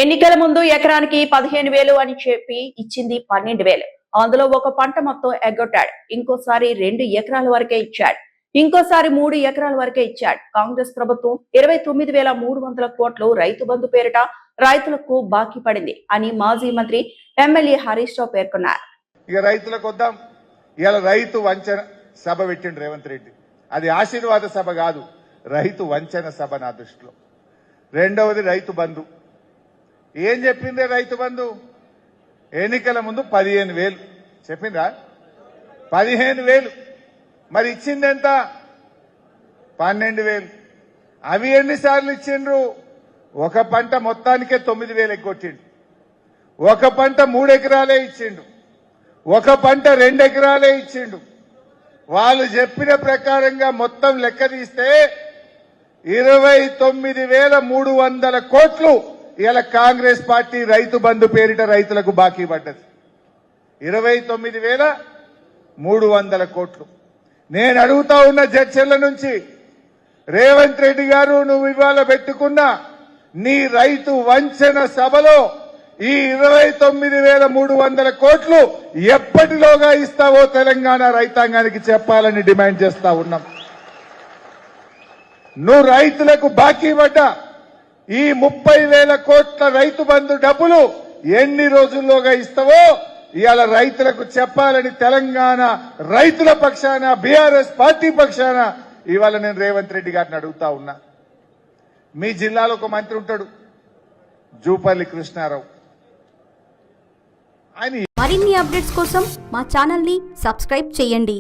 ఎన్నికల ముందు ఎకరానికి 15,000 అని చెప్పి ఇచ్చింది 12,000. అందులో ఒక పంట మొత్తం ఎగ్గొట్టాడు. ఇంకోసారి 2 ఎకరాల వరకే ఇచ్చాడు. ఇంకోసారి 3 ఎకరాల వరకే ఇచ్చాడు. కాంగ్రెస్ ప్రభుత్వం 29,300 కోట్లు రైతు బంధు పేరిట రైతులకు బాకీ పడింది అని మాజీ మంత్రి ఎమ్మెల్యే హరీష్ రావు పేర్కొన్నారు. ఇక రైతులకు వద్దాం. ఇలా రైతు వంచన సభ పెట్టిండు రేవంత్ రెడ్డి. అది ఆశీర్వాద సభ కాదు, రైతు వంచన సభ నా దృష్టిలో. రెండవది రైతు బంధు. ఏం చెప్పిందే రైతు బంధు? ఎన్నికల ముందు 15,000 చెప్పిందా? 15,000. మరి ఇచ్చింది ఎంత? 12,000. అవి ఎన్నిసార్లు ఇచ్చిండ్రు? ఒక పంట మొత్తానికే 9,000 ఎగ్గొట్టిండు. ఒక పంట 3 ఎకరాలే ఇచ్చిండు. ఒక పంట 2 ఎకరాలే ఇచ్చిండు. వాళ్ళు చెప్పిన ప్రకారంగా మొత్తం లెక్క తీస్తే 29,300 కోట్లు ఇలా కాంగ్రెస్ పార్టీ రైతు బంధు పేరిట రైతులకు బాకీ పడ్డది. 29,300 కోట్లు. నేను అడుగుతా ఉన్న చర్చల నుంచి, రేవంత్ రెడ్డి గారు, నువ్వు ఇవాళ పెట్టుకున్న నీ రైతు వంచన సభలో ఈ 29,300 కోట్లు ఎప్పటిలోగా ఇస్తావో తెలంగాణ రైతాంగానికి చెప్పాలని డిమాండ్ చేస్తా ఉన్నాం. నువ్వు రైతులకు బాకీ పడ్డ ఈ 30,000 కోట్ల రైతు బంధు డబ్బులు ఎన్ని రోజుల్లోగా ఇస్తావో ఇవాళ రైతులకు చెప్పాలని తెలంగాణ రైతుల పక్షాన, బీఆర్ఎస్ పార్టీ పక్షాన ఇవాళ నేను రేవంత్ రెడ్డి గారిని అడుగుతా ఉన్నా. మీ జిల్లాలో ఒక మంత్రి ఉంటాడు, జూపల్లి కృష్ణారావు. మరిన్ని అప్డేట్స్ కోసం మా ఛానల్ ని సబ్స్క్రైబ్ చేయండి.